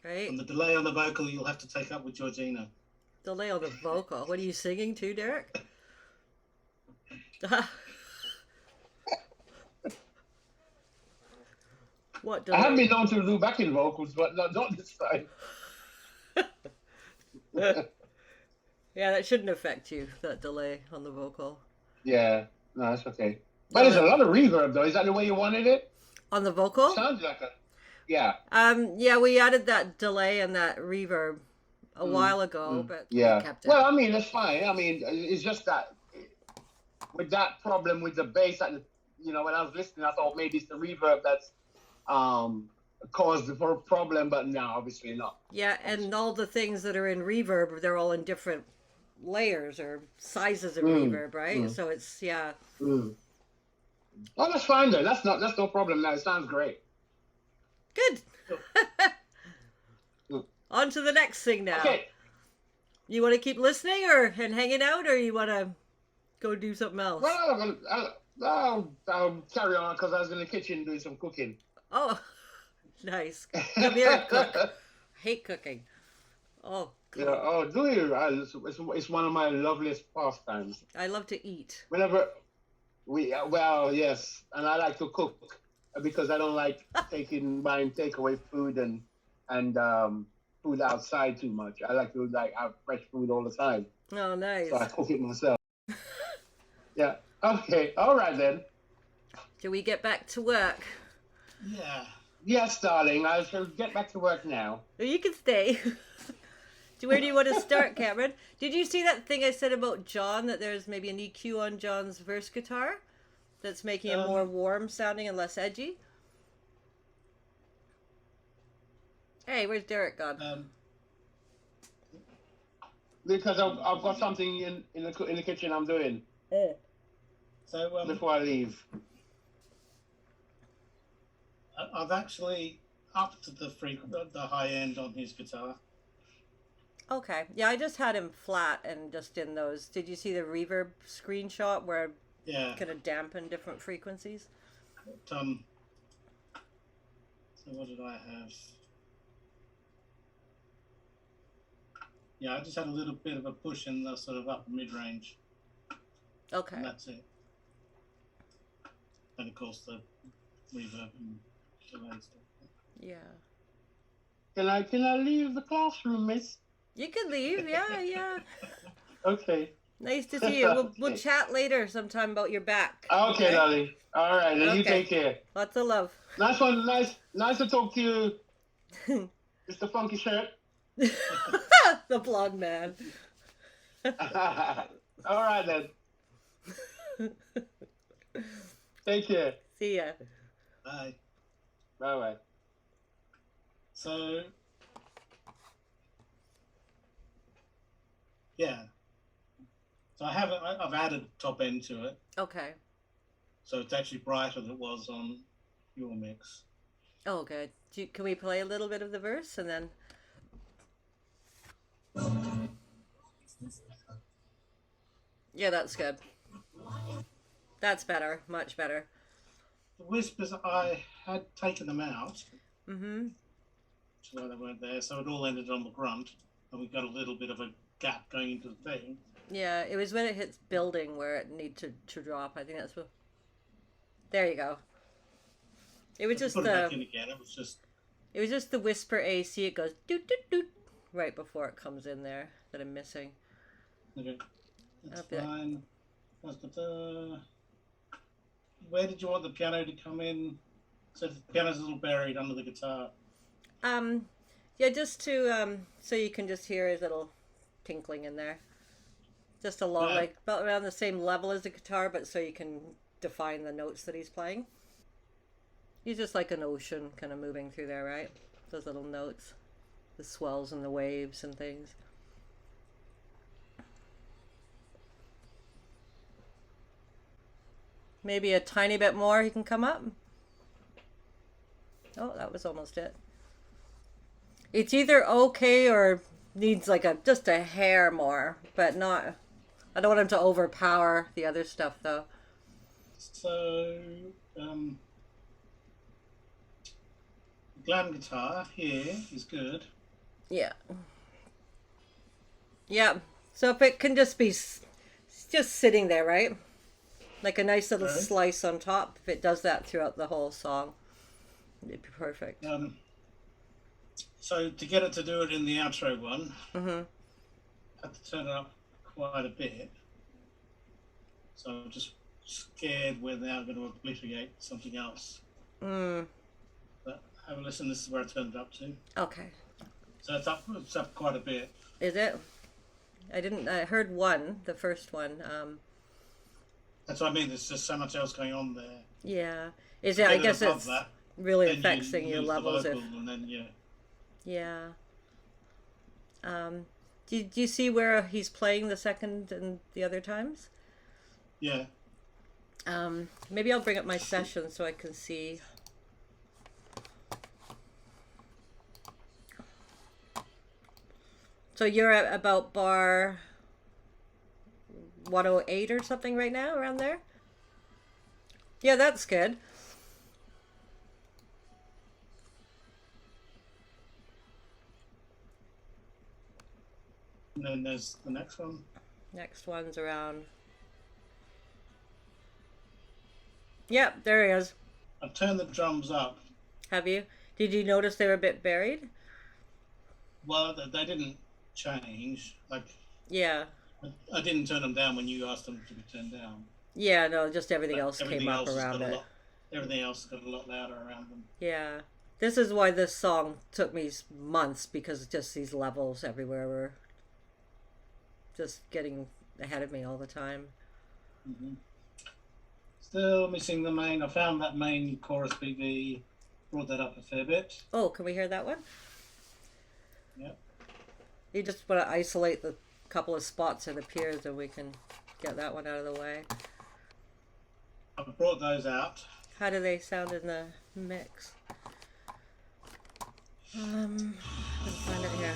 Right? And the delay on the vocal you'll have to take up with Georgina. Delay on the vocal. What are you singing to, Derek? What I have delay? been known to do backing vocals, but not this time. Yeah, that shouldn't affect you, that delay on the vocal. Yeah, no, that's okay. But No, there's a that lot of reverb though. Is that the way you wanted it? on the vocal? Sounds like a yeah. Yeah, we added that delay and that reverb a Mm, while ago, but we yeah. kept it. Well, I mean, that's fine. I mean, it's just that with that problem with the bass, and when I was listening, I thought maybe it's the reverb that's um caused the problem, but no, obviously not. Yeah, and all the things that are in reverb, they're all in different layers or sizes of Mm, reverb, right? mm, So it's, yeah. mm. Oh, that's fine then. That's no problem. Now it sounds great. Good. So, Mm. On to the next thing now. Okay. You want to keep listening or and hanging out, or you want to go do something else? Well, I'll carry on because I was in the kitchen doing some cooking. Oh, nice. Come here and cook. I hate cooking. Oh, Yeah. God. Oh, do you? It's one of my loveliest pastimes. I love to eat. Whenever well, yes, and I like to cook because I don't like buying takeaway food and food outside too much. I like to have fresh food all the time, Oh, nice. so I cook it myself. Yeah. Okay. All right then. Do we get back to work? yeah. Yes, darling. I shall get back to work now. Oh, you can stay. Where do you want to start, Cameron? Did you see that thing I said about John, that there's maybe an EQ on John's verse guitar that's making it more warm sounding and less edgy? Hey, where's Derek gone? Because I've got something in the kitchen I'm doing So before I leave. I've actually upped the high end on his guitar. Okay. Yeah, I just had him flat and just in those. Did you see the reverb screenshot where Yeah. it kind of dampen different frequencies? But, so what did I have? Yeah, I just had a little bit of a push in the sort of upper mid range, Okay. and that's it. And of course the reverb and delay stuff. Yeah. Can I leave the classroom, miss? You can leave. Yeah, yeah. Okay. Nice to see you. We'll chat later sometime about your back. Okay, darling. All right, then you take care. Lots of love. Nice one. Nice to talk to you, Mr. Funky Shirt. The blonde man. All right then. Take care. See ya. Bye. Bye bye. So yeah, so I've added top end to it, Okay. so it's actually brighter than it was on your mix. Oh, good. Can we play a little bit of the verse and then? Yeah, that's good. That's better. Much better. The whispers, I had taken them out, Mm-hmm. so they weren't there, so it all ended on the grunt, and we got a little bit of a gap going into the thing. Yeah, it was when it hits building where it needed to drop. I think that's what. There you go. It was just Put it back the. in again. It was just the whisper AC. It goes doot doot doot right before it comes in there that I'm missing. Okay, that's Okay. fine. Where did you want the piano to come in? So the piano's a little buried under the guitar. Yeah, just to so you can just hear his little tinkling in there. Just along Yeah. like about around the same level as the guitar, but so you can define the notes that he's playing. He's just like an ocean kind of moving through there, right? Those little notes, the swells and the waves and things. Maybe a tiny bit more he can come up. Oh, that was almost it. It's either okay or needs like just a hair more, but not. I don't want him to overpower the other stuff though. So glam guitar here is good. Yeah. Yeah. So if it can just be just sitting there, right? Like a nice little Right. slice on top. If it does that throughout the whole song, it'd be perfect. So to get it to do it in the outro one, Mm-hmm. I have to turn it up quite a bit. So I'm just scared we're now going to obliterate something else. Mm. But have a listen. This is where I turned it up to. Okay. So it's up quite a bit. Is it? I heard one, the first one. That's what I mean. There's just so much else going on there. Yeah. Is it? I guess it's really affecting your levels. And then, Yeah. Do you see where he's playing the second and the other times? Yeah. Maybe I'll bring up my session so I can see. So you're at about bar 108 or something right now, around there? Yeah, that's good. And then there's the next one. Next one's around. Yep, there he is. I've turned the drums up. Have you? Did you notice they were a bit buried? Well, they didn't change. Like, Yeah. I didn't turn them down when you asked them to be turned down. Yeah, no, just everything But else everything came up else has around got a it. lot- Everything else got a lot louder around them. Yeah. This is why this song took me months, because just these levels everywhere were just getting ahead of me all the time. Mm-hmm. Still missing the main. I found that main chorus BB, brought that up a fair bit. Oh, can we hear that one? Yep. You just want to isolate the couple of spots it appears, and we can get that one out of the way. I've brought those out. How do they sound in the mix? I can find it here.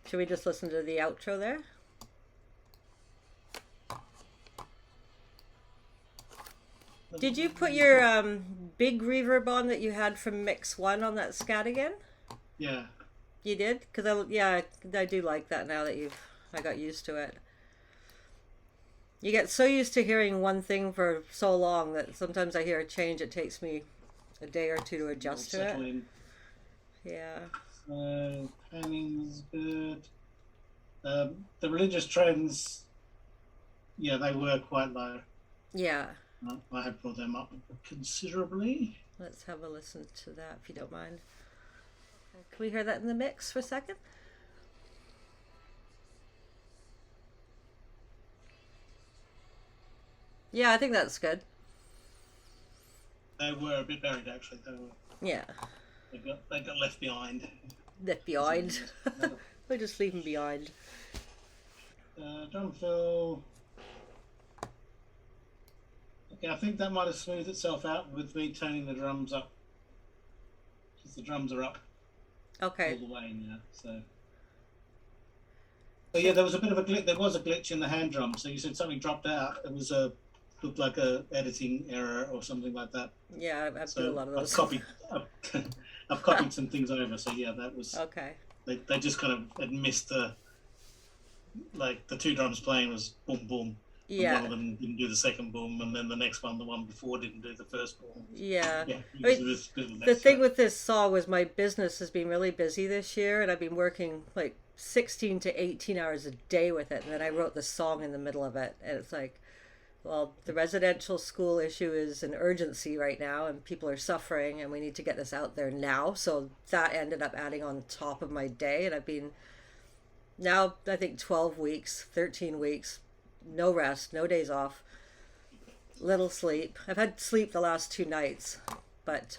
Should we just listen to the outro there? Did you put your big reverb on that you had from Mix 1 on that scat again? Yeah. You did? Because I do like that now that I got used to it. You get so used to hearing one thing for so long that sometimes I hear a change, it takes me a day or two to adjust to it. In. Yeah. So, panning's good. The religious trends, yeah, they were quite low. Yeah. I have brought them up considerably. Let's have a listen to that if you don't mind. Can we hear that in the mix for a second? Yeah, I think that's good. They were a bit buried, actually. Yeah. They got left behind. Left behind. We're just leaving behind. Drum fill. Okay, I think that might have smoothed itself out with me turning the drums up. Because the drums are up Okay. all the way now. So yeah, there was a bit of a glitch. There was a glitch in the hand drum. So you said something dropped out. It was looked like a editing error or something like that. Yeah, I've done a lot of those. I've copied some things over. So yeah, that was. Okay. They just kind of had missed the two drums playing was boom boom. Yeah. One of them didn't do the second boom, and then the next one, the one before, didn't do the first boom. Yeah. Yeah. The thing with this song was my business has been really busy this year, and I've been working like 16 to 18 hours a day with it, and then I wrote the song in the middle of it, and it's like, well, the residential school issue is an urgency right now, and people are suffering, and we need to get this out there now. So that ended up adding on top of my day, and I've been now, I think, 12 weeks, 13 weeks, no rest, no days off, little sleep. I've had sleep the last 2 nights, but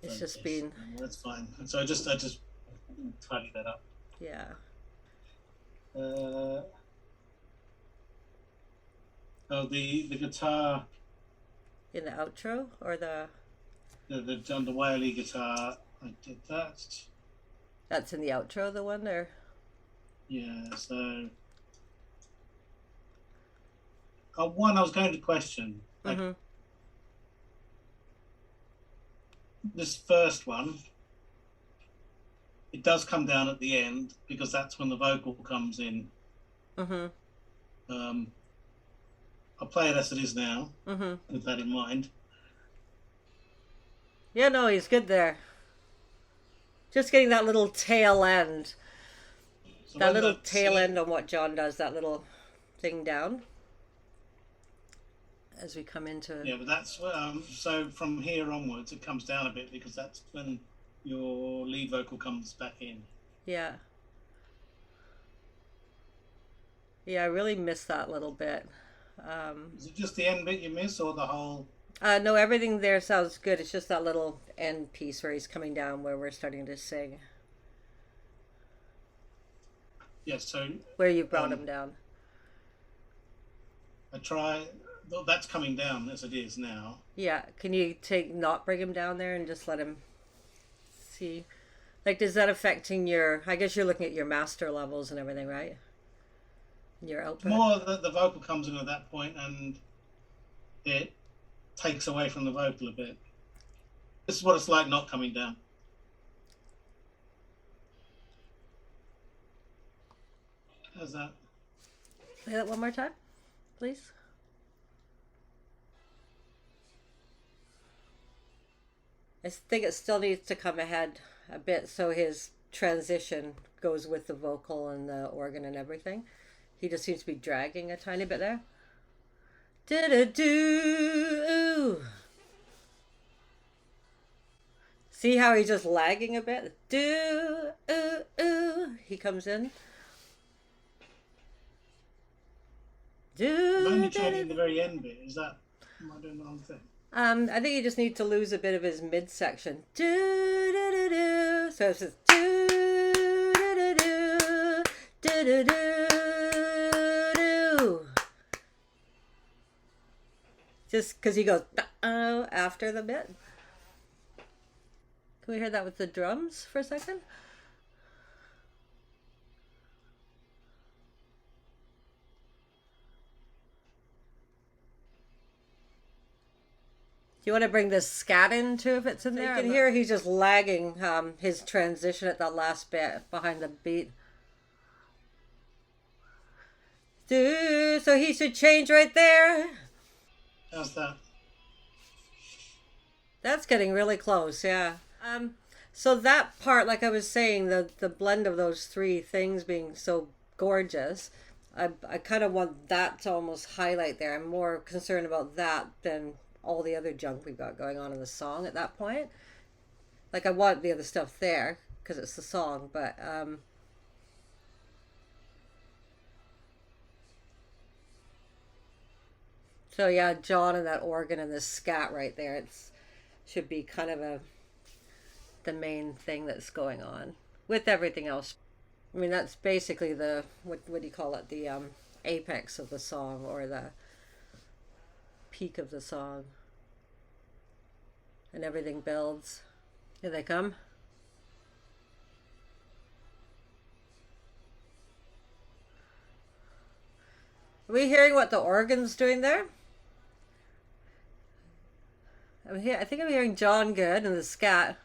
it's just been. That's fine. So I just tidied that up. Yeah. The guitar. In the outro or the. The whaley guitar. I did that. That's in the outro, the one there. Yeah, so one I was going to question, like this first one, it does come down at the end because that's when the vocal comes in. I'll play it as it is now with that in mind. Yeah, no, he's good there. Just getting that little tail end. So That little tail end on what John does, that little thing down. As we come into... Yeah, but that's... so from here onwards, it comes down a bit because that's when your lead vocal comes back in. Yeah. Yeah, I really missed that little bit. Is it just the end bit you miss or the whole... No, everything there sounds good. It's just that little end piece where he's coming down where we're starting to sing. Yeah, so... Where you brought him down. I try... That's coming down as it is now. Yeah, can you not bring him down there and just let him see? Like, is that affecting your... I guess you're looking at your master levels and everything, right? Your output? More the vocal comes in at that point and it takes away from the vocal a bit. This is what it's like not coming down. How's that? Say that one more time, please. I think it still needs to come ahead a bit so his transition goes with the vocal and the organ and everything. He just seems to be dragging a tiny bit there. Do-do-do. See how he's just lagging a bit? Do-ooh-ooh. He comes in. I'm only changing the very end bit. Is that... Am I doing the wrong thing? I think you just need to lose a bit of his midsection. Do-do-do-do. So it's just do-do-do-do. Do-do-do-do. Just because he goes after the bit. Can we hear that with the drums for a second? Do you want to bring the scat in too if it's in there? You can hear he's just lagging his transition at that last bit behind the beat. So he should change right there. How's that? That's getting really close, yeah. So that part, like I was saying, the blend of those three things being so gorgeous, I kind of want that to almost highlight there. I'm more concerned about that than all the other junk we've got going on in the song at that point. Like, I want the other stuff there because it's the song, but so yeah, John and that organ and the scat right there, it's should be kind of the main thing that's going on with everything else. I mean, that's basically the what do you call it, the apex of the song, or the peak of the song, and everything builds. Here they come. Are we hearing what the organ's doing there? I think I'm hearing John good and the scat.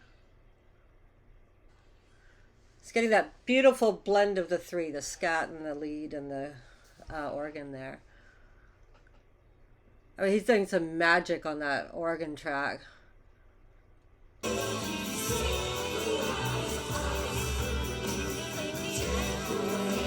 It's getting that beautiful blend of the three, the scat and the lead and the organ there. I mean, he's doing some magic on that organ track.